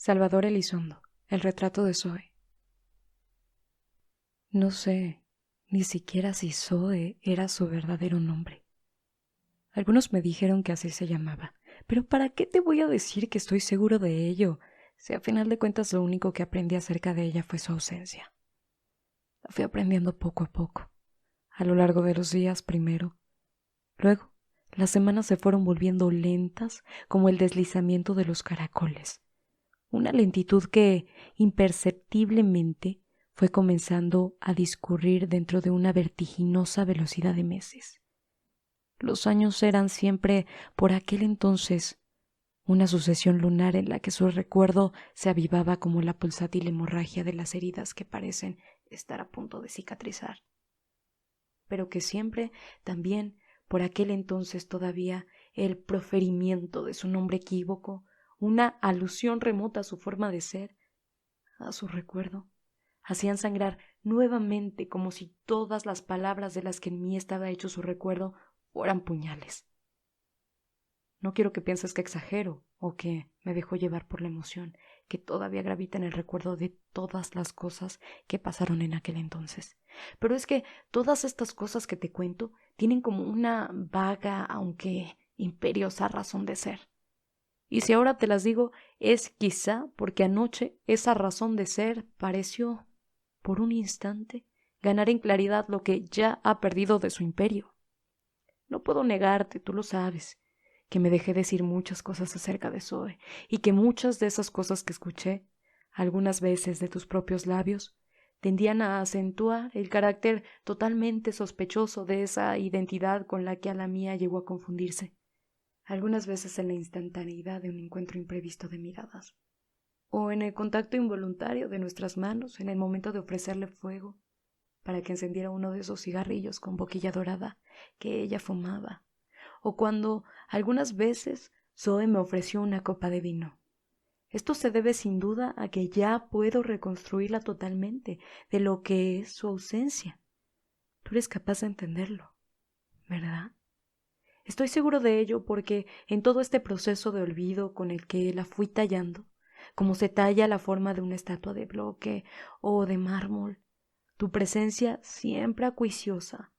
Salvador Elizondo, el retrato de Zoe. No sé ni siquiera si Zoe era su verdadero nombre. Algunos me dijeron que así se llamaba, pero ¿para qué te voy a decir que estoy seguro de ello, si a final de cuentas lo único que aprendí acerca de ella fue su ausencia? La fui aprendiendo poco a poco, a lo largo de los días primero. Luego, las semanas se fueron volviendo lentas como el deslizamiento de los caracoles. Una lentitud que, imperceptiblemente, fue comenzando a discurrir dentro de una vertiginosa velocidad de meses. Los años eran siempre, por aquel entonces, una sucesión lunar en la que su recuerdo se avivaba como la pulsátil hemorragia de las heridas que parecen estar a punto de cicatrizar. Pero que siempre, también, por aquel entonces todavía, el proferimiento de su nombre equívoco, una alusión remota a su forma de ser, a su recuerdo, hacían sangrar nuevamente como si todas las palabras de las que en mí estaba hecho su recuerdo fueran puñales. No quiero que pienses que exagero o que me dejo llevar por la emoción que todavía gravita en el recuerdo de todas las cosas que pasaron en aquel entonces. Pero es que todas estas cosas que te cuento tienen como una vaga, aunque imperiosa razón de ser. Y si ahora te las digo, es quizá porque anoche esa razón de ser pareció, por un instante, ganar en claridad lo que ya ha perdido de su imperio. No puedo negarte, tú lo sabes, que me dejé decir muchas cosas acerca de Zoe, y que muchas de esas cosas que escuché, algunas veces de tus propios labios, tendían a acentuar el carácter totalmente sospechoso de esa identidad con la que a la mía llegó a confundirse, algunas veces en la instantaneidad de un encuentro imprevisto de miradas, o en el contacto involuntario de nuestras manos en el momento de ofrecerle fuego para que encendiera uno de esos cigarrillos con boquilla dorada que ella fumaba, o cuando algunas veces Zoe me ofreció una copa de vino. Esto se debe sin duda a que ya puedo reconstruirla totalmente de lo que es su ausencia. Tú eres capaz de entenderlo, ¿verdad? Estoy seguro de ello porque en todo este proceso de olvido con el que la fui tallando, como se talla la forma de una estatua de bloque o de mármol, tu presencia siempre acuiciosa,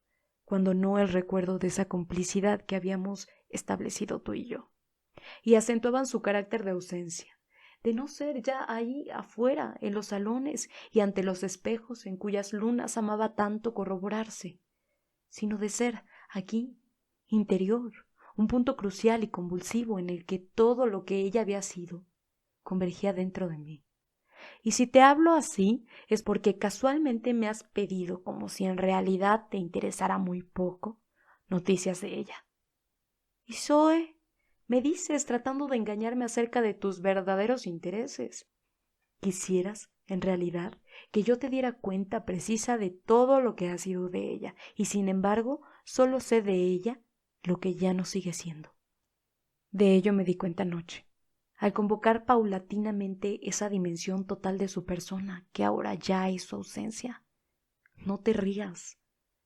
cuando no el recuerdo de esa complicidad que habíamos establecido tú y yo, y acentuaban su carácter de ausencia, de no ser ya ahí afuera, en los salones y ante los espejos en cuyas lunas amaba tanto corroborarse, sino de ser aquí, interior, un punto crucial y convulsivo en el que todo lo que ella había sido convergía dentro de mí. Y si te hablo así es porque casualmente me has pedido, como si en realidad te interesara muy poco, noticias de ella. Y Zoe, me dices tratando de engañarme acerca de tus verdaderos intereses. Quisieras, en realidad, que yo te diera cuenta precisa de todo lo que ha sido de ella, y sin embargo, solo sé de ella lo que ya no sigue siendo. De ello me di cuenta anoche, al convocar paulatinamente esa dimensión total de su persona que ahora ya es su ausencia. No te rías.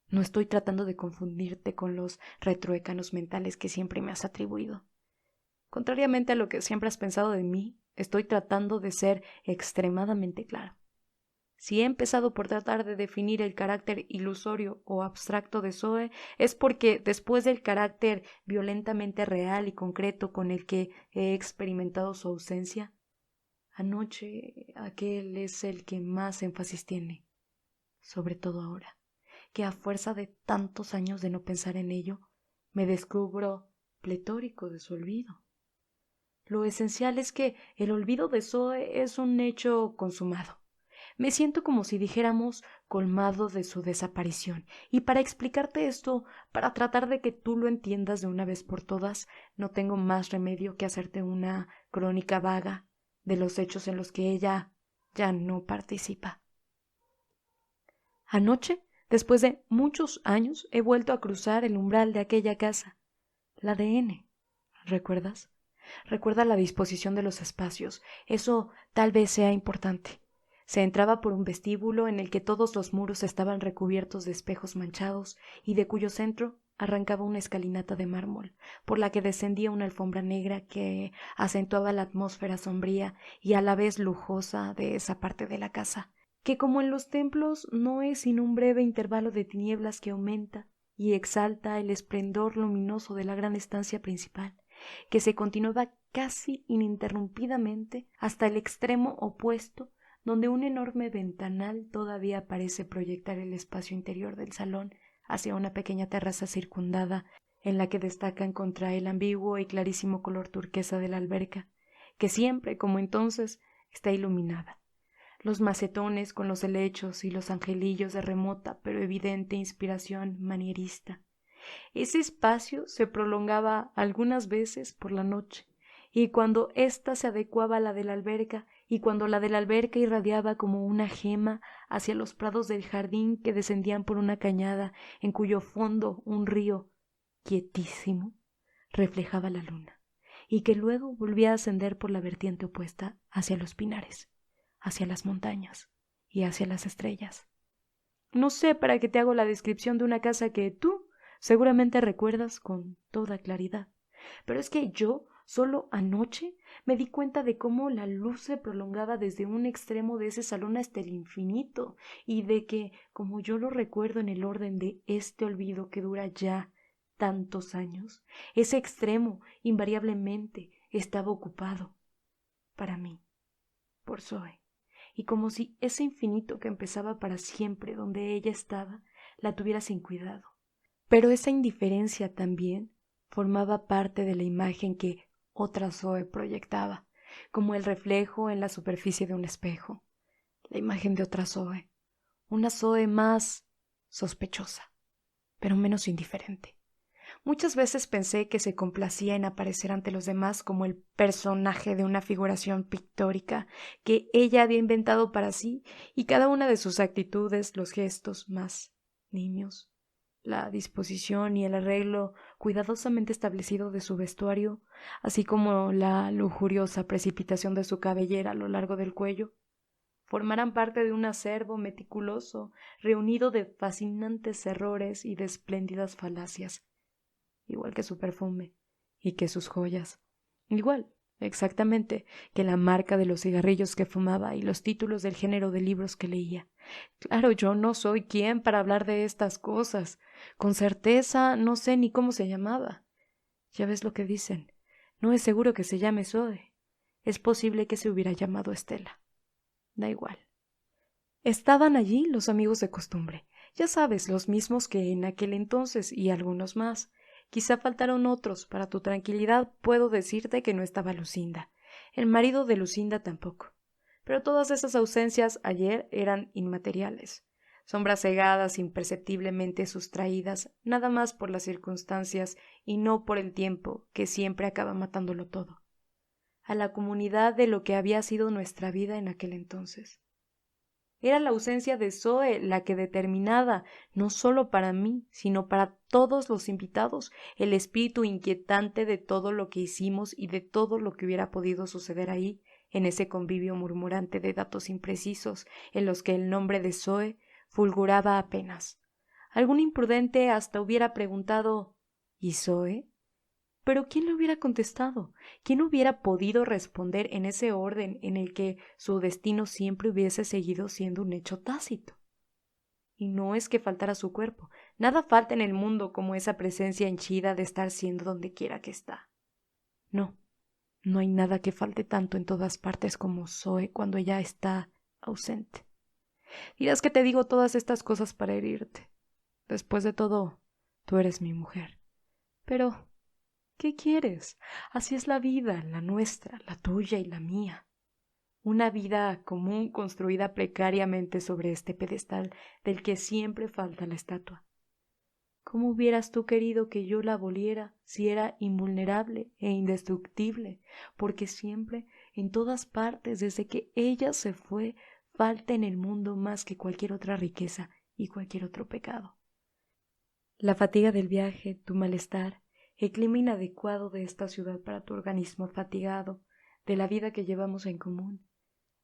No estoy tratando de confundirte con los retroécanos mentales que siempre me has atribuido. Contrariamente a lo que siempre has pensado de mí, estoy tratando de ser extremadamente claro. Si he empezado por tratar de definir el carácter ilusorio o abstracto de Zoe, es porque después del carácter violentamente real y concreto con el que he experimentado su ausencia, anoche aquel es el que más énfasis tiene, sobre todo ahora, que a fuerza de tantos años de no pensar en ello, me descubro pletórico de su olvido. Lo esencial es que el olvido de Zoe es un hecho consumado. Me siento como si dijéramos colmado de su desaparición. Y para explicarte esto, para tratar de que tú lo entiendas de una vez por todas, no tengo más remedio que hacerte una crónica vaga de los hechos en los que ella ya no participa. Anoche, después de muchos años, he vuelto a cruzar el umbral de aquella casa, la de N. ¿Recuerdas? Recuerda la disposición de los espacios. Eso tal vez sea importante. Se entraba por un vestíbulo en el que todos los muros estaban recubiertos de espejos manchados y de cuyo centro arrancaba una escalinata de mármol, por la que descendía una alfombra negra que acentuaba la atmósfera sombría y a la vez lujosa de esa parte de la casa, que como en los templos no es sino un breve intervalo de tinieblas que aumenta y exalta el esplendor luminoso de la gran estancia principal, que se continuaba casi ininterrumpidamente hasta el extremo opuesto, donde un enorme ventanal todavía parece proyectar el espacio interior del salón hacia una pequeña terraza circundada, en la que destacan contra el ambiguo y clarísimo color turquesa de la alberca, que siempre, como entonces, está iluminada. Los macetones con los helechos y los angelillos de remota pero evidente inspiración manierista. Ese espacio se prolongaba algunas veces por la noche, y cuando ésta se adecuaba a la de la alberca, y cuando la de la alberca irradiaba como una gema hacia los prados del jardín que descendían por una cañada en cuyo fondo un río, quietísimo, reflejaba la luna, y que luego volvía a ascender por la vertiente opuesta hacia los pinares, hacia las montañas y hacia las estrellas. No sé para qué te hago la descripción de una casa que tú seguramente recuerdas con toda claridad, pero es que yo, solo anoche, me di cuenta de cómo la luz se prolongaba desde un extremo de ese salón hasta el infinito, y de que, como yo lo recuerdo en el orden de este olvido que dura ya tantos años, ese extremo invariablemente estaba ocupado para mí, por Zoe, y como si ese infinito que empezaba para siempre donde ella estaba, la tuviera sin cuidado. Pero esa indiferencia también formaba parte de la imagen que otra Zoe proyectaba, como el reflejo en la superficie de un espejo, la imagen de otra Zoe, una Zoe más sospechosa, pero menos indiferente. Muchas veces pensé que se complacía en aparecer ante los demás como el personaje de una figuración pictórica que ella había inventado para sí, y cada una de sus actitudes, los gestos más niños, la disposición y el arreglo cuidadosamente establecido de su vestuario, así como la lujuriosa precipitación de su cabellera a lo largo del cuello, formarán parte de un acervo meticuloso reunido de fascinantes errores y de espléndidas falacias, igual que su perfume y que sus joyas, igual, exactamente, que la marca de los cigarrillos que fumaba y los títulos del género de libros que leía. Claro, yo no soy quien para hablar de estas cosas. Con certeza no sé ni cómo se llamaba. Ya ves lo que dicen. No es seguro que se llame Zoe. Es posible que se hubiera llamado Estela. Da igual. Estaban allí los amigos de costumbre, ya sabes, los mismos que en aquel entonces y algunos más. Quizá faltaron otros. Para tu tranquilidad puedo decirte que no estaba Lucinda. El marido de Lucinda tampoco. Pero todas esas ausencias ayer eran inmateriales. Sombras cegadas, imperceptiblemente sustraídas, nada más por las circunstancias y no por el tiempo, que siempre acaba matándolo todo. A la comunidad de lo que había sido nuestra vida en aquel entonces. Era la ausencia de Zoe la que determinaba, no solo para mí, sino para todos los invitados, el espíritu inquietante de todo lo que hicimos y de todo lo que hubiera podido suceder ahí, en ese convivio murmurante de datos imprecisos, en los que el nombre de Zoe fulguraba apenas. Algún imprudente hasta hubiera preguntado ¿y Zoe? Pero ¿quién le hubiera contestado? ¿Quién hubiera podido responder en ese orden en el que su destino siempre hubiese seguido siendo un hecho tácito? Y no es que faltara su cuerpo. Nada falta en el mundo como esa presencia henchida de estar siendo donde quiera que está. No, no hay nada que falte tanto en todas partes como Zoe cuando ella está ausente. Dirás que te digo todas estas cosas para herirte. Después de todo, tú eres mi mujer. Pero ¿qué quieres? Así es la vida, la nuestra, la tuya y la mía. Una vida común construida precariamente sobre este pedestal del que siempre falta la estatua. ¿Cómo hubieras tú querido que yo la aboliera si era invulnerable e indestructible? Porque siempre, en todas partes, desde que ella se fue, falta en el mundo más que cualquier otra riqueza y cualquier otro pecado. La fatiga del viaje, tu malestar, el clima inadecuado de esta ciudad para tu organismo fatigado, de la vida que llevamos en común,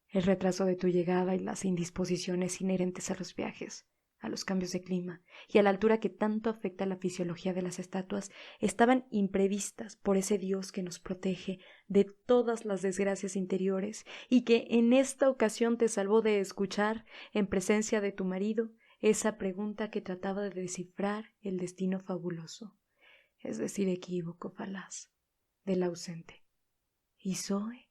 el retraso de tu llegada y las indisposiciones inherentes a los viajes, a los cambios de clima y a la altura que tanto afecta la fisiología de las estatuas, estaban imprevistas por ese Dios que nos protege de todas las desgracias interiores y que en esta ocasión te salvó de escuchar, en presencia de tu marido, esa pregunta que trataba de descifrar el destino fabuloso, es decir, equívoco, falaz, del ausente. ¿Y Zoe?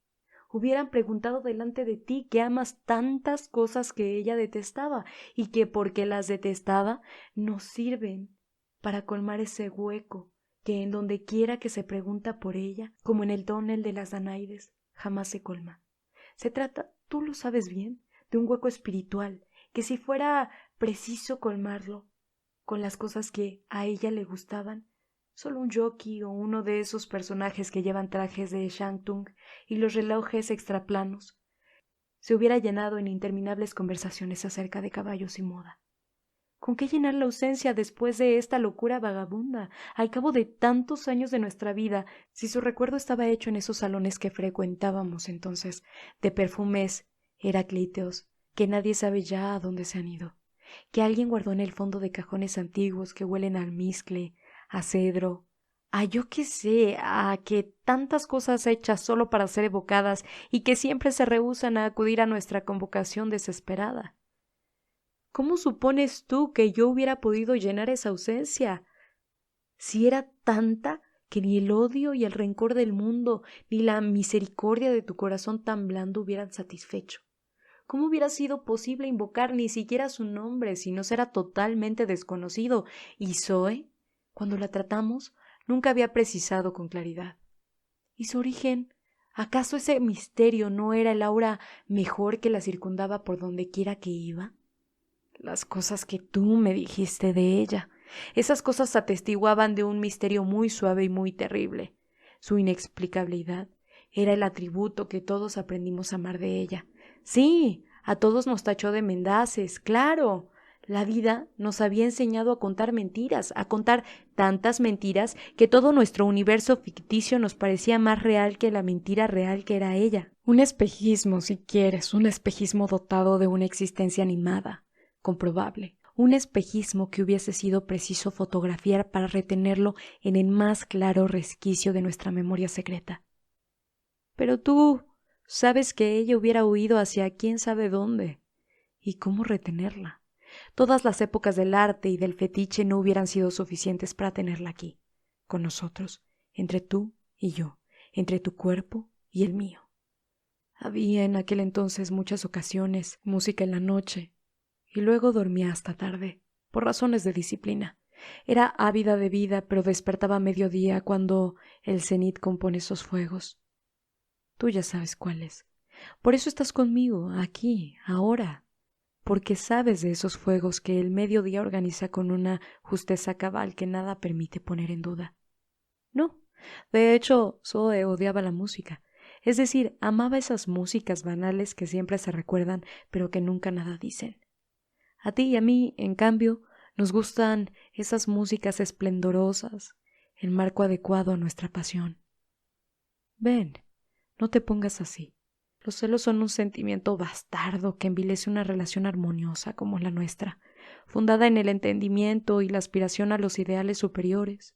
Hubieran preguntado delante de ti que amas tantas cosas que ella detestaba y que porque las detestaba no sirven para colmar ese hueco que en donde quiera que se pregunta por ella, como en el túnel de las Danaides, jamás se colma. Se trata, tú lo sabes bien, de un hueco espiritual que si fuera preciso colmarlo con las cosas que a ella le gustaban, solo un jockey o uno de esos personajes que llevan trajes de Shantung y los relojes extraplanos se hubiera llenado en interminables conversaciones acerca de caballos y moda. ¿Con qué llenar la ausencia después de esta locura vagabunda, al cabo de tantos años de nuestra vida, si su recuerdo estaba hecho en esos salones que frecuentábamos entonces, de perfumes heraclíteos, que nadie sabe ya a dónde se han ido, que alguien guardó en el fondo de cajones antiguos que huelen a almizcle, a cedro, a yo qué sé, a que tantas cosas hechas solo para ser evocadas y que siempre se rehúsan a acudir a nuestra convocación desesperada? ¿Cómo supones tú que yo hubiera podido llenar esa ausencia? Si era tanta que ni el odio y el rencor del mundo, ni la misericordia de tu corazón tan blando hubieran satisfecho. ¿Cómo hubiera sido posible invocar ni siquiera su nombre si nos era totalmente desconocido? Y Zoe, cuando la tratamos, nunca había precisado con claridad. ¿Y su origen? ¿Acaso ese misterio no era el aura mejor que la circundaba por donde quiera que iba? Las cosas que tú me dijiste de ella, esas cosas atestiguaban de un misterio muy suave y muy terrible. Su inexplicabilidad era el atributo que todos aprendimos a amar de ella. Sí, a todos nos tachó de mendaces, claro. La vida nos había enseñado a contar mentiras, a contar tantas mentiras que todo nuestro universo ficticio nos parecía más real que la mentira real que era ella. Un espejismo, si quieres, un espejismo dotado de una existencia animada, comprobable, un espejismo que hubiese sido preciso fotografiar para retenerlo en el más claro resquicio de nuestra memoria secreta. Pero tú sabes que ella hubiera huido hacia quién sabe dónde. ¿Y cómo retenerla? Todas las épocas del arte y del fetiche no hubieran sido suficientes para tenerla aquí, con nosotros, entre tú y yo, entre tu cuerpo y el mío. Había en aquel entonces muchas ocasiones, música en la noche, y luego dormía hasta tarde, por razones de disciplina. Era ávida de vida, pero despertaba a mediodía cuando el cenit compone esos fuegos. Tú ya sabes cuáles. Por eso estás conmigo, aquí, ahora, porque sabes de esos fuegos que el mediodía organiza con una justeza cabal que nada permite poner en duda. No, de hecho, Zoe odiaba la música. Es decir, amaba esas músicas banales que siempre se recuerdan, pero que nunca nada dicen. A ti y a mí, en cambio, nos gustan esas músicas esplendorosas, el marco adecuado a nuestra pasión. Ven, no te pongas así. Los celos son un sentimiento bastardo que envilece una relación armoniosa como la nuestra, fundada en el entendimiento y la aspiración a los ideales superiores.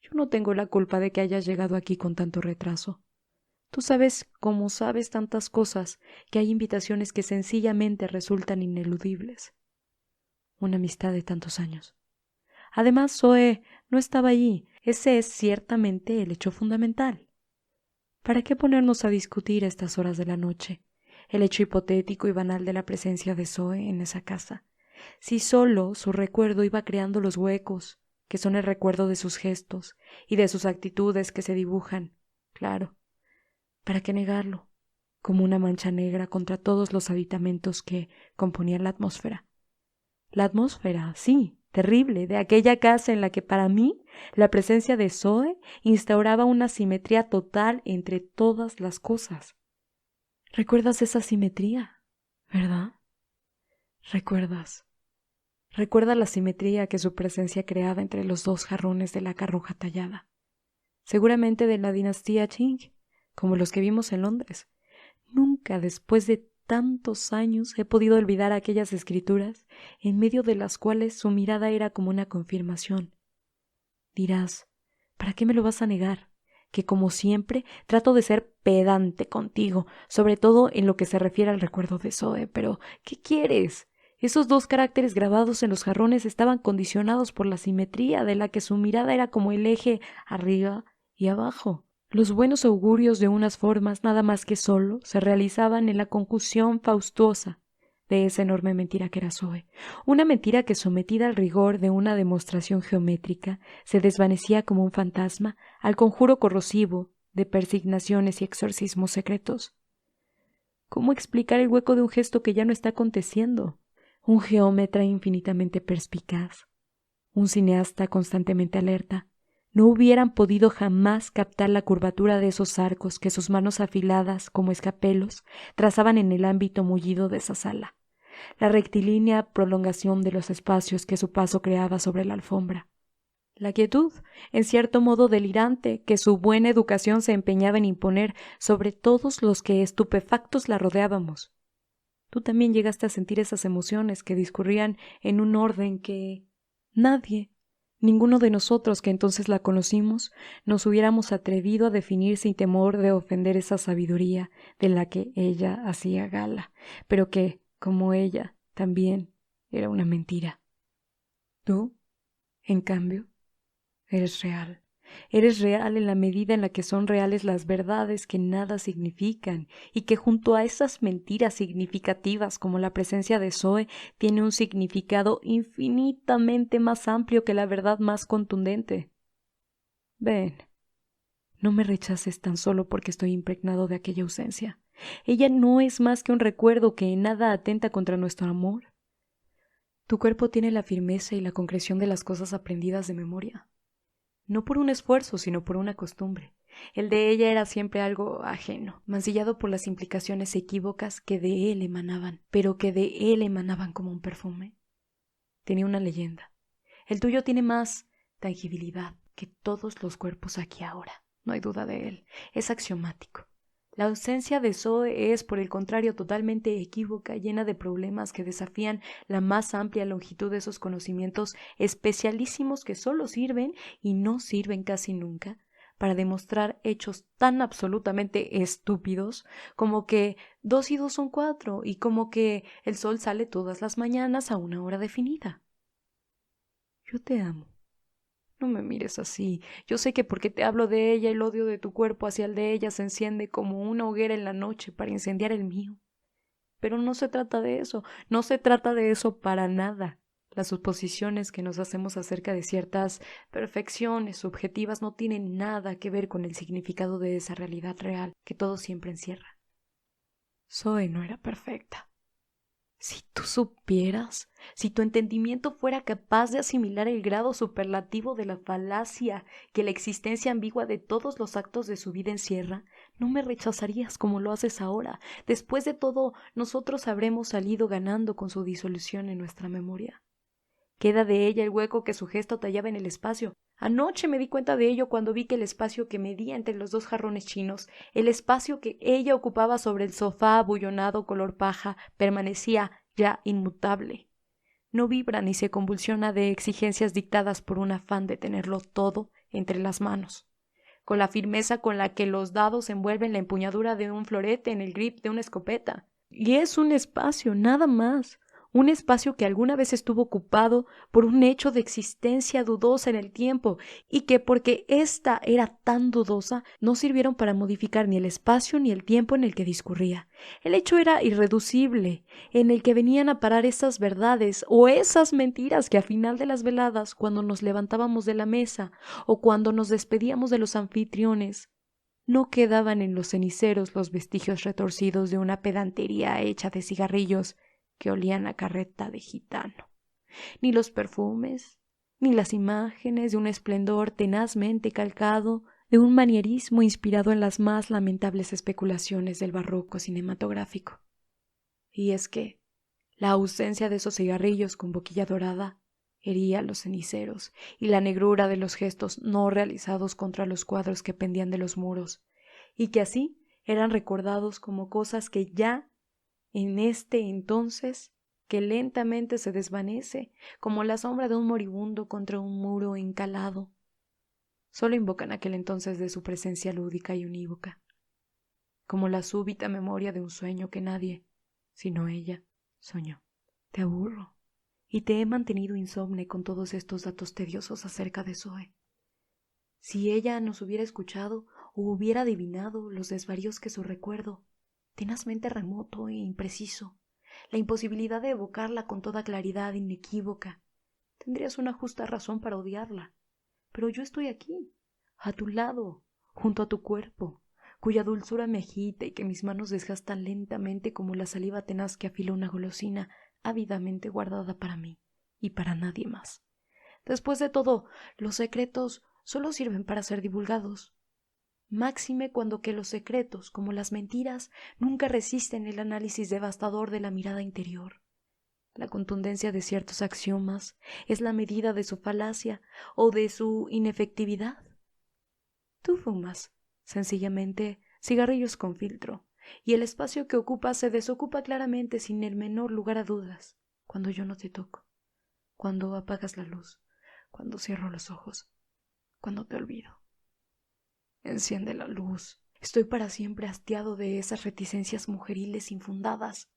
Yo no tengo la culpa de que hayas llegado aquí con tanto retraso. Tú sabes, como sabes tantas cosas, que hay invitaciones que sencillamente resultan ineludibles. Una amistad de tantos años. Además, Zoe no estaba allí. Ese es ciertamente el hecho fundamental. ¿Para qué ponernos a discutir a estas horas de la noche el hecho hipotético y banal de la presencia de Zoe en esa casa, si solo su recuerdo iba creando los huecos, que son el recuerdo de sus gestos y de sus actitudes que se dibujan, claro, ¿para qué negarlo? Como una mancha negra contra todos los aditamentos que componían la atmósfera. La atmósfera, sí, terrible, de aquella casa en la que para mí la presencia de Zoe instauraba una simetría total entre todas las cosas. ¿Recuerdas esa simetría? ¿Verdad? ¿Recuerdas? Recuerda la simetría que su presencia creaba entre los dos jarrones de laca roja tallada, seguramente de la dinastía Qing, como los que vimos en Londres. Nunca después de tantos años he podido olvidar aquellas escrituras, en medio de las cuales su mirada era como una confirmación. Dirás, ¿para qué me lo vas a negar? Que como siempre trato de ser pedante contigo, sobre todo en lo que se refiere al recuerdo de Zoe, pero ¿qué quieres? Esos dos caracteres grabados en los jarrones estaban condicionados por la simetría de la que su mirada era como el eje arriba y abajo. Los buenos augurios de unas formas nada más que solo se realizaban en la conjunción faustuosa de esa enorme mentira que era Zoe, una mentira que sometida al rigor de una demostración geométrica se desvanecía como un fantasma al conjuro corrosivo de persignaciones y exorcismos secretos. ¿Cómo explicar el hueco de un gesto que ya no está aconteciendo? Un geómetra infinitamente perspicaz, un cineasta constantemente alerta, no hubieran podido jamás captar la curvatura de esos arcos que sus manos afiladas, como escapelos, trazaban en el ámbito mullido de esa sala, la rectilínea prolongación de los espacios que su paso creaba sobre la alfombra. La quietud, en cierto modo delirante, que su buena educación se empeñaba en imponer sobre todos los que estupefactos la rodeábamos. Tú también llegaste a sentir esas emociones que discurrían en un orden que nadie, ninguno de nosotros que entonces la conocimos, nos hubiéramos atrevido a definir sin temor de ofender esa sabiduría de la que ella hacía gala, pero que, como ella, también era una mentira. Tú, en cambio, eres real. Eres real en la medida en la que son reales las verdades que nada significan y que junto a esas mentiras significativas como la presencia de Zoe tiene un significado infinitamente más amplio que la verdad más contundente. Ven, no me rechaces tan solo porque estoy impregnado de aquella ausencia. Ella no es más que un recuerdo que en nada atenta contra nuestro amor. Tu cuerpo tiene la firmeza y la concreción de las cosas aprendidas de memoria. No por un esfuerzo, sino por una costumbre. El de ella era siempre algo ajeno, mancillado por las implicaciones equívocas que de él emanaban, pero que de él emanaban como un perfume. Tenía una leyenda. El tuyo tiene más tangibilidad que todos los cuerpos aquí ahora. No hay duda de él. Es axiomático. La ausencia de Zoe es, por el contrario, totalmente equívoca, llena de problemas que desafían la más amplia longitud de esos conocimientos especialísimos que solo sirven, y no sirven casi nunca, para demostrar hechos tan absolutamente estúpidos como que 2 y 2 son 4 y como que el sol sale todas las mañanas a una hora definida. Yo te amo. No me mires así. Yo sé que porque te hablo de ella, el odio de tu cuerpo hacia el de ella se enciende como una hoguera en la noche para incendiar el mío. Pero no se trata de eso, no se trata de eso para nada. Las suposiciones que nos hacemos acerca de ciertas perfecciones subjetivas no tienen nada que ver con el significado de esa realidad real que todo siempre encierra. Zoe no era perfecta. Si tú supieras, si tu entendimiento fuera capaz de asimilar el grado superlativo de la falacia que la existencia ambigua de todos los actos de su vida encierra, no me rechazarías como lo haces ahora. Después de todo, nosotros habremos salido ganando con su disolución en nuestra memoria. Queda de ella el hueco que su gesto tallaba en el espacio. Anoche me di cuenta de ello cuando vi que el espacio que medía entre los 2 jarrones chinos, el espacio que ella ocupaba sobre el sofá abullonado color paja, permanecía ya inmutable. No vibra ni se convulsiona de exigencias dictadas por un afán de tenerlo todo entre las manos, con la firmeza con la que los dados envuelven la empuñadura de un florete en el grip de una escopeta. Y es un espacio, nada más. Un espacio que alguna vez estuvo ocupado por un hecho de existencia dudosa en el tiempo y que, porque ésta era tan dudosa, no sirvieron para modificar ni el espacio ni el tiempo en el que discurría. El hecho era irreducible, en el que venían a parar esas verdades o esas mentiras que al final de las veladas, cuando nos levantábamos de la mesa o cuando nos despedíamos de los anfitriones, no quedaban en los ceniceros los vestigios retorcidos de una pedantería hecha de cigarrillos que olían a carreta de gitano, ni los perfumes, ni las imágenes de un esplendor tenazmente calcado, de un manierismo inspirado en las más lamentables especulaciones del barroco cinematográfico. Y es que la ausencia de esos cigarrillos con boquilla dorada hería los ceniceros y la negrura de los gestos no realizados contra los cuadros que pendían de los muros, y que así eran recordados como cosas que ya en este entonces que lentamente se desvanece, como la sombra de un moribundo contra un muro encalado. Solo invocan aquel entonces de su presencia lúdica y unívoca, como la súbita memoria de un sueño que nadie, sino ella, soñó. Te aburro, y te he mantenido insomne con todos estos datos tediosos acerca de Zoe. Si ella nos hubiera escuchado o hubiera adivinado los desvaríos que su recuerdo, tenazmente remoto e impreciso, la imposibilidad de evocarla con toda claridad inequívoca, tendrías una justa razón para odiarla. Pero yo estoy aquí, a tu lado, junto a tu cuerpo, cuya dulzura me agita y que mis manos desgastan lentamente como la saliva tenaz que afila una golosina ávidamente guardada para mí y para nadie más. Después de todo, los secretos solo sirven para ser divulgados. Máxime cuando que los secretos, como las mentiras, nunca resisten el análisis devastador de la mirada interior. La contundencia de ciertos axiomas es la medida de su falacia o de su inefectividad. Tú fumas, sencillamente, cigarrillos con filtro, y el espacio que ocupas se desocupa claramente sin el menor lugar a dudas, cuando yo no te toco, cuando apagas la luz, cuando cierro los ojos, cuando te olvido. Enciende la luz. Estoy para siempre hastiado de esas reticencias mujeriles infundadas.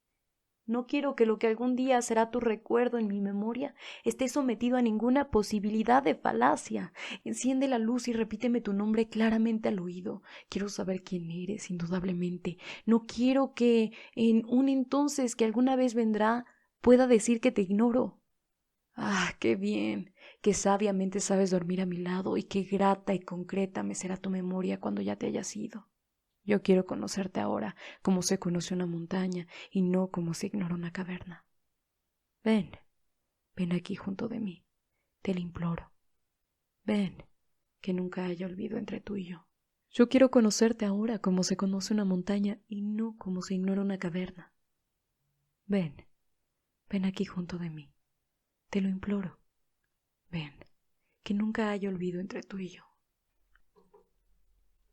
No quiero que lo que algún día será tu recuerdo en mi memoria esté sometido a ninguna posibilidad de falacia. Enciende la luz y repíteme tu nombre claramente al oído. Quiero saber quién eres, indudablemente. No quiero que en un entonces que alguna vez vendrá pueda decir que te ignoro. Ah, qué bien, qué sabiamente sabes dormir a mi lado y qué grata y concreta me será tu memoria cuando ya te hayas ido. Yo quiero conocerte ahora como se conoce una montaña y no como se ignora una caverna. Ven, ven aquí junto de mí, te lo imploro. Ven, que nunca haya olvido entre tú y yo. Yo quiero conocerte ahora como se conoce una montaña y no como se ignora una caverna. Ven, ven aquí junto de mí, te lo imploro. Ven, que nunca haya olvido entre tú y yo.